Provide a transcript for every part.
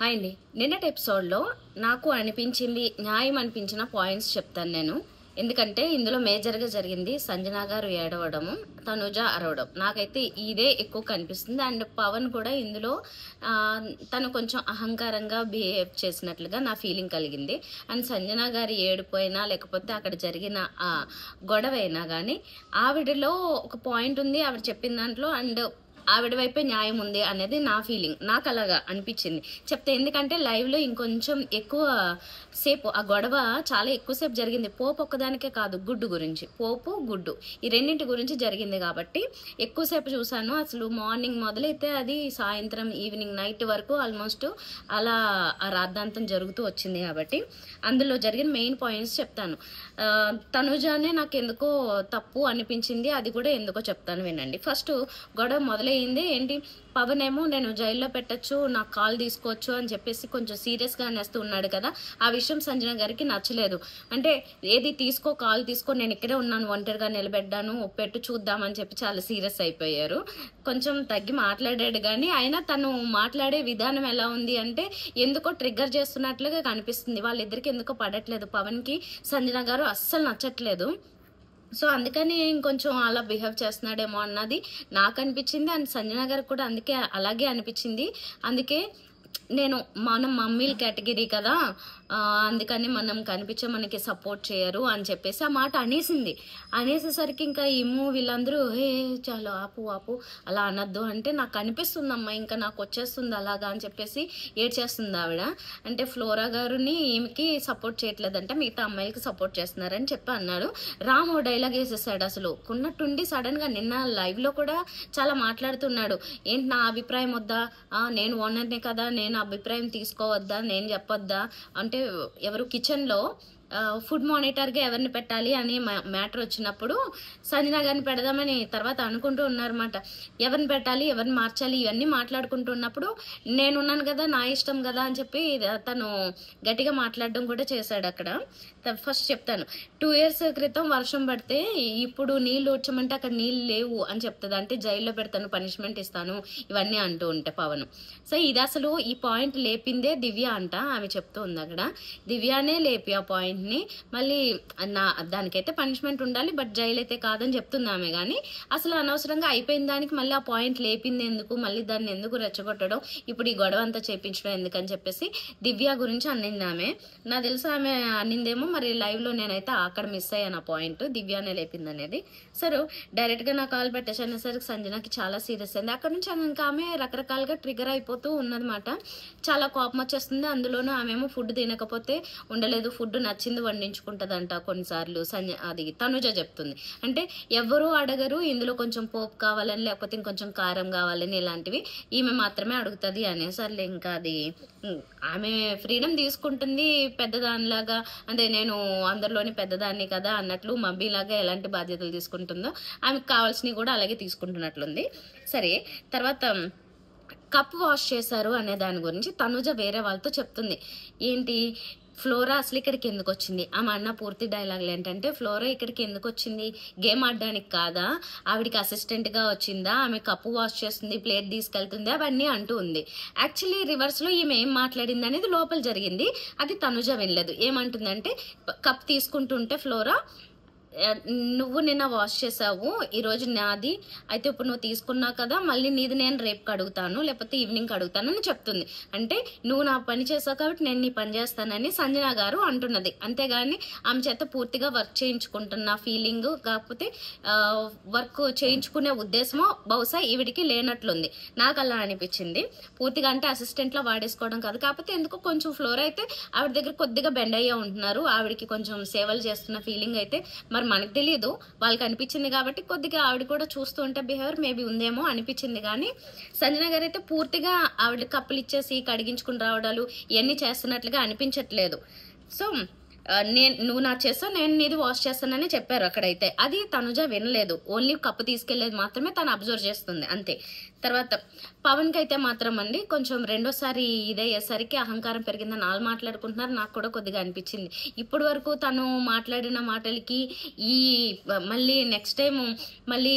Hi అండి. నిన్నటి ఎపిసోడ్‌లో నాకు అనిపించింది, న్యాయం అనిపించిన పాయింట్స్ చెప్తాను నేను. ఎందుకంటే ఇందులో మేజర్‌గా జరిగింది సంజన గారు ఏడవడము, తనుజ అరవడం. నాకైతే ఇదే ఎక్కువ కనిపిస్తుంది. అండ్ పవన్ కూడా ఇందులో తను కొంచెం అహంకారంగా బిహేవ్ చేసినట్లుగా నా ఫీలింగ్ కలిగింది. అండ్ సంజన గారి ఏడిపోయినా లేకపోతే అక్కడ జరిగిన గొడవ అయినా కానీ ఆవిడలో ఒక పాయింట్ ఉంది. ఆవిడ చెప్పిన దాంట్లో అండ్ ఆవిడ వైపే న్యాయం ఉంది అనేది నా ఫీలింగ్. నాకు అలాగా అనిపించింది చెప్తే. ఎందుకంటే లైవ్లో ఇంకొంచెం ఎక్కువ సేపు ఆ గొడవ చాలా ఎక్కువసేపు జరిగింది. పోపు ఒక్కదానికే కాదు, గుడ్డు గురించి, పోపు గుడ్డు ఈ రెండింటి గురించి జరిగింది కాబట్టి ఎక్కువసేపు చూసాను. అసలు మార్నింగ్ మొదలైతే అది సాయంత్రం ఈవినింగ్ నైట్ వరకు ఆల్మోస్ట్ అలా ఆ రాద్ధాంతం జరుగుతూ వచ్చింది. కాబట్టి అందులో జరిగిన మెయిన్ పాయింట్స్ చెప్తాను. తనుజానే నాకు ఎందుకో తప్పు అనిపించింది, అది కూడా ఎందుకో చెప్తాను వినండి. ఫస్ట్ గొడవ మొదలైంది ఏంటి, పవన్ ఏమో నేను జైల్లో పెట్టచ్చు, నాకు కాల్ తీసుకోవచ్చు అని చెప్పేసి కొంచెం సీరియస్గా అనేస్తూ ఉన్నాడు కదా. ఆ విషయం సంజన గారికి నచ్చలేదు. అంటే ఏది తీసుకో, కాల్ తీసుకో, నేను ఇక్కడే ఉన్నాను, ఒంటరిగా నిలబెడ్డాను, పెట్టు చూద్దామని చెప్పి చాలా సీరియస్ అయిపోయారు. కొంచెం తగ్గి మాట్లాడాడు కానీ అయినా తను మాట్లాడే విధానం ఎలా ఉంది అంటే ఎందుకో ట్రిగ్గర్ చేస్తున్నట్లుగా కనిపిస్తుంది. వాళ్ళిద్దరికి ఎందుకో పడట్లేదు. పవన్కి సంజన గారు అస్సలు నచ్చట్లేదు. సో అందుకని ఇంకొంచెం అలా బిహేవ్ చేస్తున్నాడేమో అన్నది నాకు అనిపించింది. అండ్ సంజన గారికి కూడా అందుకే అలాగే అనిపించింది. అందుకే నేను మనం మమ్మీల కేటగిరీ కదా, అందుకని మనం కనిపించే మనకి సపోర్ట్ చేయరు అని చెప్పేసి ఆ మాట అనేసింది. అనేసేసరికి ఇంకా ఏమో వీళ్ళందరూ చాలు ఆపు ఆపు అలా అనద్దు అంటే నాకు అనిపిస్తుందమ్మా, ఇంకా నాకు వచ్చేస్తుంది అలాగా అని చెప్పేసి ఏడ్చేస్తుంది ఆవిడ. అంటే ఫ్లోరా గారుని ఈమెకి సపోర్ట్ చేయట్లేదంటే మిగతా అమ్మాయిలకి సపోర్ట్ చేస్తున్నారని చెప్పి అన్నాడు. రాము డైలాగ్ వేసేసాడు. అసలు కొన్నట్టుండి సడన్గా నిన్న లైవ్లో కూడా చాలా మాట్లాడుతున్నాడు. ఏంటి నా అభిప్రాయం వద్దా, నేను ఓనర్నే కదా, నేను అభిప్రాయం తీసుకోవద్దా, నేను చెప్పొద్దా అంటే ఎవరు కిచెన్లో ఫుడ్ మానిటర్గా ఎవరిని పెట్టాలి అని మ్యాటర్ వచ్చినప్పుడు సంజన గారిని పెడదామని తర్వాత అనుకుంటూ ఉన్నారన్నమాట. ఎవరిని పెట్టాలి, ఎవరిని మార్చాలి ఇవన్నీ మాట్లాడుకుంటూ ఉన్నప్పుడు నేనున్నాను కదా, నా ఇష్టం కదా అని చెప్పి తను గట్టిగా మాట్లాడడం కూడా చేశాడు అక్కడ. ఫస్ట్ చెప్తాను, 2 years క్రితం వర్షం పడితే ఇప్పుడు నీళ్ళు వచ్చమంటే అక్కడ నీళ్ళు లేవు అని చెప్తుంది. అంటే జైల్లో పెడతాను, పనిష్మెంట్ ఇస్తాను, ఇవన్నీ అంటూ ఉంటే పవన్. సో ఇది అసలు ఈ పాయింట్ లేపిందే దివ్య అంట. ఆమె చెప్తూ ఉంది అక్కడ, దివ్యానే లేపి ఆ పాయింట్ని మళ్ళీ దానికైతే పనిష్మెంట్ ఉండాలి, బట్ జైలు అయితే కాదని చెప్తుంది ఆమె. కానీ అసలు అనవసరంగా అయిపోయిన దానికి మళ్ళీ ఆ పాయింట్ లేపింది ఎందుకు, మళ్ళీ దాన్ని ఎందుకు రెచ్చగొట్టడం, ఇప్పుడు ఈ గొడవ అంతా చేపించడం ఎందుకని చెప్పేసి దివ్య గురించి అన్నింది ఆమె. నాకు తెలుసు ఆమె అన్నిందేమో, మరి లైవ్లో నేనైతే అక్కడ మిస్ అయ్యాను ఆ పాయింట్, దివ్యానే లేపింది అనేది. సరే డైరెక్ట్గా నా కాల్ పెట్టేసి అనేసరికి సంజనకి చాలా సీరియస్ అయింది. అక్కడ నుంచి ఇంకా ఆమె రకరకాలుగా ట్రిగర్ అయిపోతూ ఉన్నదన్నమాట. చాలా కోపం వచ్చేస్తుంది. అందులోనూ ఆమెమో ఫుడ్ తినకపోతే ఉండలేదు, ఫుడ్ నచ్చింది వండించుకుంటుందంట కొన్నిసార్లు. అది తనుజ చెప్తుంది. అంటే ఎవరు అడగరు ఇందులో కొంచెం పోపు కావాలని లేకపోతే ఇంకొంచెం కారం కావాలని, ఇలాంటివి ఈమె మాత్రమే అడుగుతుంది అనేసర్లే. ఇంకా అది ఆమె ఫ్రీడమ్ తీసుకుంటుంది పెద్దదానిలాగా. అంటే నేను అందరిలోని పెద్దదాన్ని కదా అన్నట్లు మమ్మీలాగా ఎలాంటి బాధ్యతలు తీసుకుంటుందో ఆమెకు కావాల్సినవి కూడా అలాగే తీసుకుంటున్నట్లుంది. సరే తర్వాత కప్ వాష్ చేశారు అనే దాని గురించి తనుజ వేరే వాళ్ళతో చెప్తుంది. ఏంటి ఫ్లోరా అసలు ఇక్కడికి ఎందుకు వచ్చింది, ఆమె అన్న పూర్తి డైలాగులు ఏంటంటే ఫ్లోరా ఇక్కడికి ఎందుకు వచ్చింది, గేమ్ ఆడడానికి కాదా, ఆవిడికి అసిస్టెంట్గా వచ్చిందా, ఆమె కప్పు వాష్ చేస్తుంది, ప్లేట్ తీసుకెళ్తుంది, అవన్నీ అంటూ ఉంది. యాక్చువల్లీ రివర్స్లో ఈమె ఏం మాట్లాడింది అనేది లోపల జరిగింది, అది తనుజ వినలేదు. ఏమంటుందంటే కప్ తీసుకుంటుంటే ఫ్లోరా నువ్వు నిన్న వాష్ చేసావు, ఈరోజు నాది అయితే ఇప్పుడు నువ్వు తీసుకున్నావు కదా, మళ్ళీ నీది నేను రేపు కడుగుతాను లేకపోతే ఈవినింగ్ కడుగుతాను అని చెప్తుంది. అంటే నువ్వు నా పని చేసావు కాబట్టి నేను నీ పని చేస్తానని సంజన గారు అంటున్నది. అంతేగాని ఆమె చేత పూర్తిగా వర్క్ చేయించుకుంటున్న ఫీలింగ్, కాకపోతే వర్క్ చేయించుకునే ఉద్దేశమో బహుశా ఈవిడికి లేనట్లుంది. నాకు అలా అనిపించింది. పూర్తిగా అంటే అసిస్టెంట్లో వాడేసుకోవడం కాదు. కాకపోతే ఎందుకో కొంచెం ఫ్లోర్ అయితే ఆవిడ దగ్గర కొద్దిగా బెండ్ అయ్యే ఉంటున్నారు. ఆవిడికి కొంచెం సేవలు చేస్తున్న ఫీలింగ్ అయితే మరి మనకు తెలియదు, వాళ్ళకి అనిపించింది కాబట్టి కొద్దిగా ఆవిడ కూడా చూస్తూ ఉంటే బిహేవియర్ మేబీ ఉందేమో అనిపించింది. కానీ సంజన గారు అయితే పూర్తిగా ఆవిడ కప్పులు ఇచ్చేసి కడిగించుకుని రావడాలు ఇవన్నీ చేస్తున్నట్లుగా అనిపించట్లేదు. సో నువ్వు నా చేస్తావు, నేను నీది వాష్ చేస్తానని చెప్పారు అక్కడైతే. అది తనుజ వినలేదు. ఓన్లీ కప్పు తీసుకెళ్లేది మాత్రమే తను అబ్జర్వ్ చేస్తుంది అంతే. తర్వాత పవన్కి అయితే మాత్రం అండి కొంచెం రెండోసారి ఇదయ్యేసరికి అహంకారం పెరిగిందని వాళ్ళు మాట్లాడుకుంటున్నారు. నాకు కూడా కొద్దిగా అనిపించింది. ఇప్పటి వరకు తను మాట్లాడిన మాటలకి ఈ మళ్ళీ నెక్స్ట్ టైం మళ్ళీ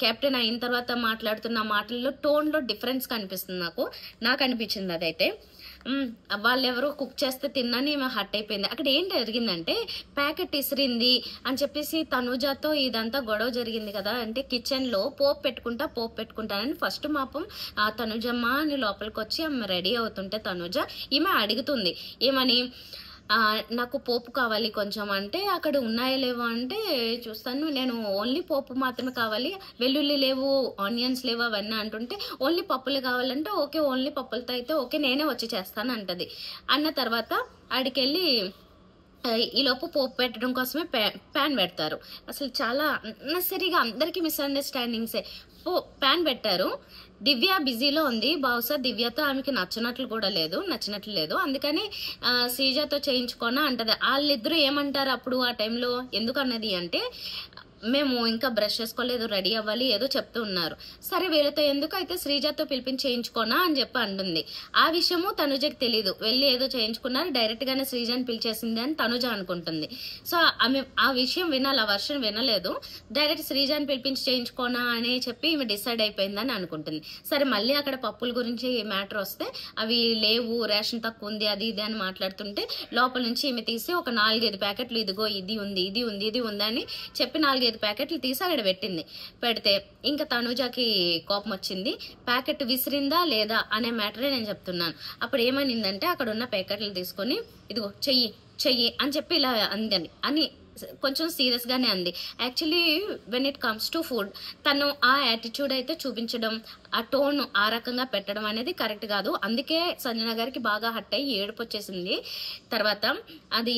కెప్టెన్ అయిన తర్వాత మాట్లాడుతున్న మాటల్లో టోన్లో డిఫరెన్స్ కనిపిస్తుంది. నాకు అనిపించింది అదైతే. వాళ్ళెవరో కుక్ చేస్తే తిన్నాని ఈమె హట్ అయిపోయింది. అక్కడ ఏం జరిగిందంటే ప్యాకెట్ ఇసిరింది అని చెప్పేసి తనుజాతో ఇదంతా గొడవ జరిగింది కదా. అంటే కిచెన్లో పోపు పెట్టుకుంటానని ఫస్ట్ మాపం ఆ తనుజమ్మ అని లోపలికి వచ్చి ఆమె రెడీ అవుతుంటే తనుజ ఈమె అడుగుతుంది ఏమని, నాకు పోపు కావాలి కొంచెం అంటే, అక్కడ ఉన్నాయో లేవో అంటే చూస్తాను, నేను ఓన్లీ పోపు మాత్రమే కావాలి, వెల్లుల్లి లేవు, ఆనియన్స్ లేవు అవన్నీ అంటుంటే, ఓన్లీ పప్పులు కావాలంటే ఓకే ఓన్లీ పప్పులతో అయితే ఓకే నేనే వచ్చి చేస్తాను అంటది. అన్న తర్వాత ఆడికెళ్ళి ఈలోపు పోపు పెట్టడం కోసమే ప్యాన్ పెడతారు. అసలు చాలా అన్నెసరీగా అందరికీ మిస్అండర్స్టాండింగ్సే. ప్యాన్ పెట్టారు. దివ్య బిజీలో ఉంది. బహుశా దివ్యతో ఆమెకి నచ్చినట్లు లేదు. అందుకని శ్రీజతో చేయించుకోనా అంటది. వాళ్ళిద్దరూ ఏమంటారు అప్పుడు ఆ టైంలో, ఎందుకు అన్నది అంటే మేము ఇంకా బ్రష్ చేసుకోలేదు, రెడీ అవ్వాలి ఏదో చెప్తూ ఉన్నారు. సరే వీళ్ళతో ఎందుకు అయితే శ్రీజతో పిలిపించి చేయించుకోనా అని చెప్పి అంటుంది. ఆ విషయము తనుజకి తెలీదు. వెళ్ళి ఏదో చేయించుకున్నారు, డైరెక్ట్ గానే శ్రీజని పిలిచేసింది అని తనుజ అనుకుంటుంది. సో ఆమె ఆ విషయం వినాలి, ఆ వర్షన్ వినలేదు. డైరెక్ట్ శ్రీజని పిలిపించి చేయించుకోనా అని చెప్పి ఈమె డిసైడ్ అయిపోయిందని అనుకుంటుంది. సరే మళ్ళీ అక్కడ పప్పుల గురించి మ్యాటర్ వస్తే అవి లేవు, రేషన్ తక్కువ ఉంది, అది ఇది అని మాట్లాడుతుంటే లోపల నుంచి ఈమె తీసి ఒక 4-5 ప్యాకెట్లు ఇదిగో ఇది ఉంది అని చెప్పి 4-5 ప్యాకెట్లు తీసి అక్కడ పెడితే ఇంకా తనుజకి కోపం వచ్చింది. ప్యాకెట్ విసిరిందా లేదా అనే మ్యాటరే నేను చెప్తున్నాను. అప్పుడు ఏమైందంటే అక్కడ ఉన్న ప్యాకెట్లు తీసుకొని ఇదిగో చెయ్యి అని చెప్పి ఇలా అందని అని కొంచెం సీరియస్ గానే అంది. Actually when it comes to food తను ఆ యాటిట్యూడ్ అయితే చూపించడం, ఆ టోన్ ఆ రకంగా పెట్టడం అనేది కరెక్ట్ కాదు. అందుకే సంజన గారికి బాగా హట్ అయ్యి ఏడుపు వచ్చేసింది. తర్వాత అది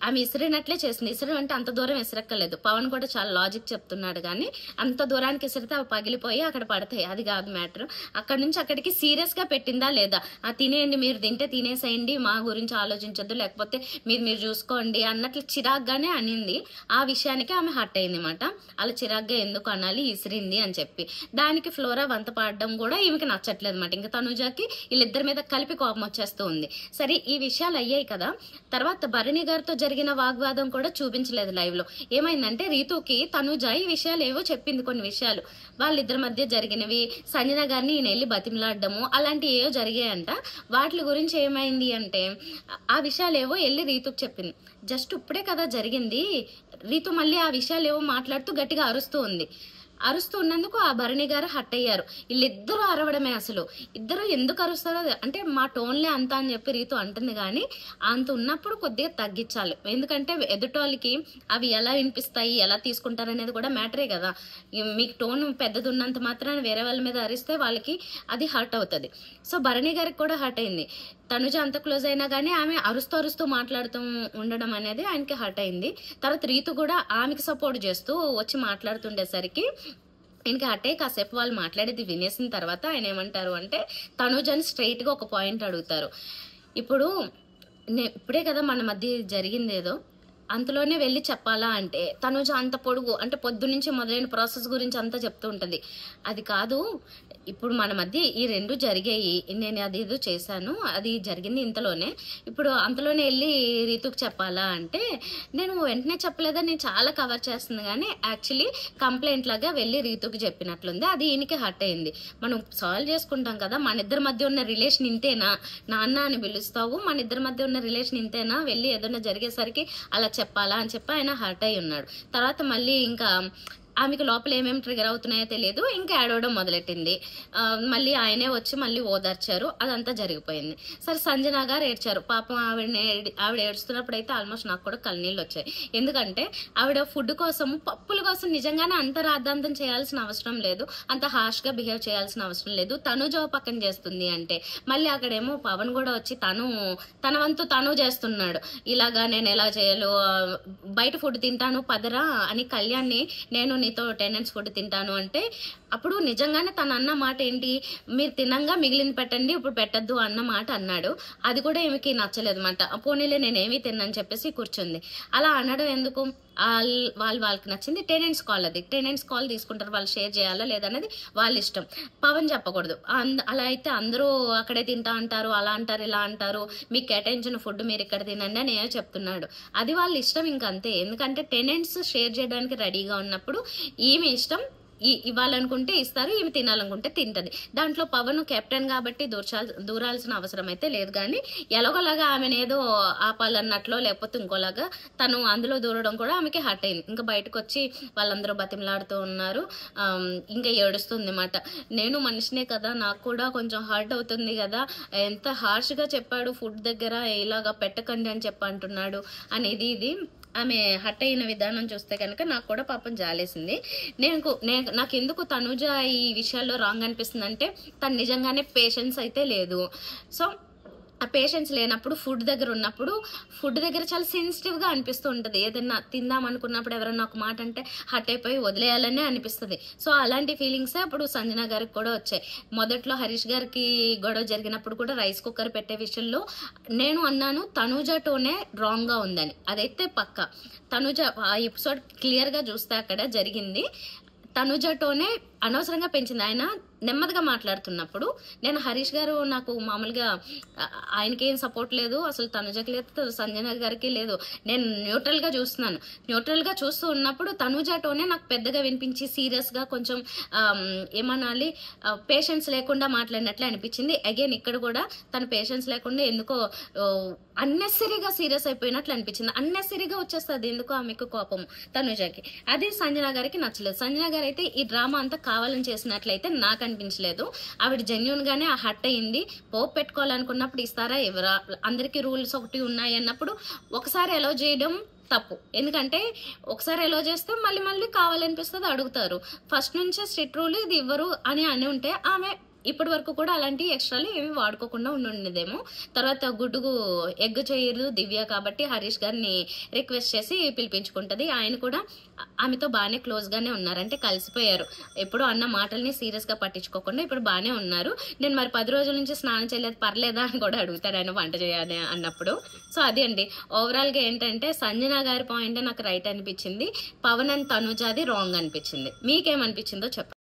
ఆమె ఇసిరినట్లే చేసింది. ఇసిరి అంటే అంత దూరం ఇసిరక్కలేదు. పవన్ కూడా చాలా లాజిక్ చెప్తున్నాడు కానీ అంత దూరానికి ఇసిరితే అవి పగిలిపోయి అక్కడ పడతాయి, అది కాదు మ్యాటర్. అక్కడ నుంచి అక్కడికి సీరియస్ గా పెట్టిందా లేదా, తినేయండి, మీరు తింటే తినేసేయండి, మా గురించి ఆలోచించద్దు, లేకపోతే మీరు చూసుకోండి అన్నట్లు చిరాగ్గానే అనింది. ఆ విషయానికి ఆమె హట్ అయింది అనమాట. అలా చిరాగ్గా ఎందుకు అనాలి, ఇసిరింది అని చెప్పి. దానికి ఫ్లోరా వంత పాడడం కూడా ఈమెకి నచ్చట్లేదు అనమాట. ఇంకా తనుజాకి వీళ్ళిద్దరి మీద కలిపి కోపం వచ్చేస్తూ ఉంది. సరే ఈ విషయాలు అయ్యాయి కదా. తర్వాత భరణి గారితో జరిగిన వాగ్వాదం కూడా చూపించలేదు లైవ్ లో. ఏమైందంటే రీతుకి తనుజ ఈ విషయాలు ఏవో చెప్పింది, కొన్ని విషయాలు వాళ్ళిద్దరి మధ్య జరిగినవి, సంజన గారిని ఈయన వెళ్ళి బతిమలాడము అలాంటివి ఏవో జరిగాయంట. వాటి గురించి ఏమైంది అంటే ఆ విషయాలు ఏవో వెళ్ళి రీతుకి చెప్పింది. జస్ట్ ఇప్పుడే కదా జరిగింది. రీతు మళ్ళీ ఆ విషయాలు ఏవో మాట్లాడుతూ గట్టిగా అరుస్తూ ఉన్నందుకు ఆ భరణి గారు హట్ అయ్యారు. వీళ్ళిద్దరూ అరవడమే. అసలు ఇద్దరు ఎందుకు అరుస్తారో అంటే మా టోన్లే అంత అని చెప్పి రీతు అంటుంది కానీ అంత ఉన్నప్పుడు కొద్దిగా తగ్గించాలి. ఎందుకంటే ఎదుటోళ్ళకి అవి ఎలా వినిపిస్తాయి, ఎలా తీసుకుంటారు అనేది కూడా మ్యాటరే కదా. మీకు టోన్ పెద్దది ఉన్నంత మాత్రాన వేరే వాళ్ళ మీద అరిస్తే వాళ్ళకి అది హర్ట్ అవుతుంది. సో భరణి గారికి కూడా హర్ట్ అయింది. తనుజ అంత క్లోజ్ అయినా కానీ ఆమె అరుస్తూ మాట్లాడుతూ ఉండడం అనేది ఆయనకి హర్ట్ అయింది. తర్వాత రీతు కూడా ఆమెకి సపోర్ట్ చేస్తూ వచ్చి మాట్లాడుతుండేసరికి ఆయనకి హర్ట్ అయ్యి కాసేపు వాళ్ళు మాట్లాడేది వినేసిన తర్వాత ఆయన ఏమంటారు అంటే తనుజని స్ట్రైట్ గా ఒక పాయింట్ అడుగుతారు. ఇప్పుడే కదా మన మధ్య జరిగింది ఏదో, అంతలోనే వెళ్ళి చెప్పాలా అంటే తనుజ అంత పొడుగు అంటే పొద్దు నుంచి మొదలైన ప్రాసెస్ గురించి అంతా చెప్తూ ఉంటుంది. అది కాదు, ఇప్పుడు మన మధ్య ఈ రెండు జరిగాయి, నేను అది ఏదో చేశాను, అది జరిగింది ఇంతలోనే, ఇప్పుడు అంతలోనే వెళ్ళి రీతుకు చెప్పాలా అంటే నేను వెంటనే చెప్పలేదా, నేను చాలా కవర్ చేస్తుంది కానీ యాక్చువల్లీ కంప్లైంట్ లాగా వెళ్ళి రీతుకి చెప్పినట్లుంది. అది ఈయనకి హర్ట్ అయింది. మనం సాల్వ్ చేసుకుంటాం కదా, మన ఇద్దరి మధ్య ఉన్న రిలేషన్ ఇంతేనా, నాన్న అని పిలుస్తావు, మన ఇద్దరి మధ్య ఉన్న రిలేషన్ ఇంతేనా, వెళ్ళి ఏదైనా జరిగేసరికి అలా చెప్పాలా అని చెప్పి ఆయన హర్ట్ అయి ఉన్నాడు. తర్వాత మళ్ళీ ఇంకా ఆమెకు లోపల ఏమేమి ట్రిగర్ అవుతున్నాయో తెలియదు, ఇంకా ఏడవడం మొదలెట్టింది. మళ్ళీ ఆయనే వచ్చి మళ్ళీ ఓదార్చారు, అదంతా జరిగిపోయింది. సరే సంజన గారు ఏడ్చారు. పాపం ఆవిడ ఏడుస్తున్నప్పుడు అయితే ఆల్మోస్ట్ నాకు కూడా కళ్ళనీళ్ళు వచ్చాయి. ఎందుకంటే ఆవిడ ఫుడ్ కోసం, పప్పుల కోసం నిజంగానే అంత రాద్ధాంతం చేయాల్సిన అవసరం లేదు, అంత హార్ష్గా బిహేవ్ చేయాల్సిన అవసరం లేదు. తను జో పక్కన చేస్తుంది అంటే మళ్ళీ అక్కడేమో పవన్ కూడా వచ్చి తన వంతు తను చేస్తున్నాడు. ఇలాగా నేను ఎలా చేయాలో, బయట ఫుడ్ తింటాను పదరా అని కళ్యాణ్ని, నేను నీతో టెనెంట్స్ ఫుడ్ తింటాను అంటే అప్పుడు నిజంగానే తను అన్న మాట ఏంటి, మీరు తినంగా మిగిలింది పెట్టండి, ఇప్పుడు పెట్టద్దు అన్న మాట అన్నాడు. అది కూడా ఈమెకి నచ్చలేదు అనమాట. పోనీలే నేనేమీ తిన్నని చెప్పేసి కూర్చుంది. అలా అనడం ఎందుకు? వాళ్ళకి నచ్చింది టెనెంట్స్ కాల్. అది టెనెంట్స్ కాల్ తీసుకుంటారు, వాళ్ళు షేర్ చేయాలా లేదనేది వాళ్ళ ఇష్టం. పవన్ చెప్పకూడదు. అలా అయితే అందరూ అక్కడే తింటా అంటారు, అలా అంటారు, ఇలా అంటారు, మీకు కేటాయించిన ఫుడ్ మీరు ఇక్కడ తినండి అని చెప్తున్నాడు. అది వాళ్ళ ఇష్టం ఇంకంతే. ఎందుకంటే టెనెంట్స్ షేర్ చేయడానికి రెడీగా ఉన్నప్పుడు ఈమె ఇష్టం. ఇవ్వాలనుకుంటే ఇస్తారు, ఈమె తినాలనుకుంటే తింటది. దాంట్లో పవన్ కెప్టెన్ కాబట్టి దూరాల్సిన అవసరం అయితే లేదు. కానీ ఎలాగోలాగా ఆమెను ఏదో ఆపాలన్నట్లో లేకపోతే ఇంకోలాగా తను అందులో దూరడం కూడా ఆమెకి హర్ట్ అయింది. ఇంకా బయటకు వచ్చి వాళ్ళందరూ బతిమలాడుతూ ఉన్నారు. ఇంకా ఏడుస్తుంది అన్నమాట. నేను మనిషినే కదా, నాకు కూడా కొంచెం హర్ట్ అవుతుంది కదా, ఎంత హార్ష్గా చెప్పాడు ఫుడ్ దగ్గర, ఇలాగా పెట్టకండి అని చెప్పి అంటున్నాడు అనేది. ఇది ఆమె హట్ అయిన విధానం చూస్తే కనుక నాకు కూడా పాపం జాలేసింది. నాకు ఎందుకు తనుజ ఈ విషయాల్లో రాంగ్ అనిపిస్తుంది అంటే, తను నిజంగానే పేషెన్స్ అయితే లేదు. సో ఆ పేషెన్స్ లేనప్పుడు ఫుడ్ దగ్గర ఉన్నప్పుడు ఫుడ్ దగ్గర చాలా సెన్సిటివ్గా అనిపిస్తూ ఉంటుంది. ఏదైనా తిందాం అనుకున్నప్పుడు ఎవరన్నా ఒక మాట అంటే హట్ అయిపోయి వదిలేయాలనే అనిపిస్తుంది. సో అలాంటి ఫీలింగ్సే అప్పుడు సంజన గారికి కూడా వచ్చాయి. మొదట్లో హరీష్ గారికి గొడవ జరిగినప్పుడు కూడా రైస్ కుక్కర్ పెట్టే విషయంలో నేను అన్నాను తనుజ టోనే రాంగ్గా ఉందని. అదైతే పక్క. తనుజ ఆ ఎపిసోడ్ క్లియర్గా చూస్తే అక్కడ జరిగింది తనుజ టోనే అనవసరంగా పెంచింది. ఆయన నెమ్మదిగా మాట్లాడుతున్నప్పుడు నేను హరీష్ గారు నాకు మామూలుగా ఆయనకి ఏం సపోర్ట్ లేదు, అసలు తనుజకి లేదు, సంజన గారికి లేదు, నేను న్యూట్రల్గా చూస్తున్నాను. న్యూట్రల్గా చూస్తూ ఉన్నప్పుడు తనుజ టోనే నాకు పెద్దగా వినిపించి సీరియస్గా కొంచెం ఏమనాలి పేషెన్స్ లేకుండా మాట్లాడినట్లే అనిపించింది. అగైన్ ఇక్కడ కూడా తన పేషెన్స్ లేకుండా ఎందుకో అన్నెసరీగా సీరియస్ అయిపోయినట్లు అనిపించింది. అన్నెసరీగా వచ్చేస్తుంది ఎందుకో ఆమెకు కోపం తనుజకి. అది సంజన గారికి నచ్చలేదు. సంజన గారు అయితే ఈ డ్రామా అంతా కావాలని చేసినట్లయితే నాకు అనిపించలేదు. ఆవిడ జెన్యున్ గానే ఆ హట్ అయింది. పోపు పెట్టుకోవాలనుకున్నప్పుడు ఇస్తారా ఎవరా, అందరికీ రూల్స్ ఒకటి ఉన్నాయి అన్నప్పుడు ఒకసారి అలౌ చేయడం తప్పు. ఎందుకంటే ఒకసారి అలౌ చేస్తే మళ్ళీ మళ్ళీ కావాలనిపిస్తుంది, అడుగుతారు. ఫస్ట్ నుంచే స్ట్రిక్ట్ రూల్ ఇది ఇవ్వరు అని ఉంటే ఆమె ఇప్పటి వరకు కూడా అలాంటి ఎక్స్ట్రాలు ఏమి వాడుకోకుండా ఉండేదేమో. తర్వాత గుడ్డుకు ఎగ్ చేయరు దివ్య కాబట్టి హరీష్ గారిని రిక్వెస్ట్ చేసి పిలిపించుకుంటుంది. ఆయన కూడా ఆమెతో బాగానే క్లోజ్గానే ఉన్నారు, అంటే కలిసిపోయారు. ఎప్పుడు అన్న మాటల్ని సీరియస్గా పట్టించుకోకుండా ఇప్పుడు బాగానే ఉన్నారు. నేను మరి 10 రోజుల నుంచి స్నానం చేయలేదు పర్లేదా అని కూడా అడుగుతాడు ఆయన వంట చేయాలి అన్నప్పుడు. సో అది అండి ఓవరాల్గా ఏంటంటే సంజన గారి పాయింట్ నాకు రైట్ అనిపించింది, పవన్ అండ్ తనుజాది రాంగ్ అనిపించింది. మీకేమనిపించిందో చెప్పండి.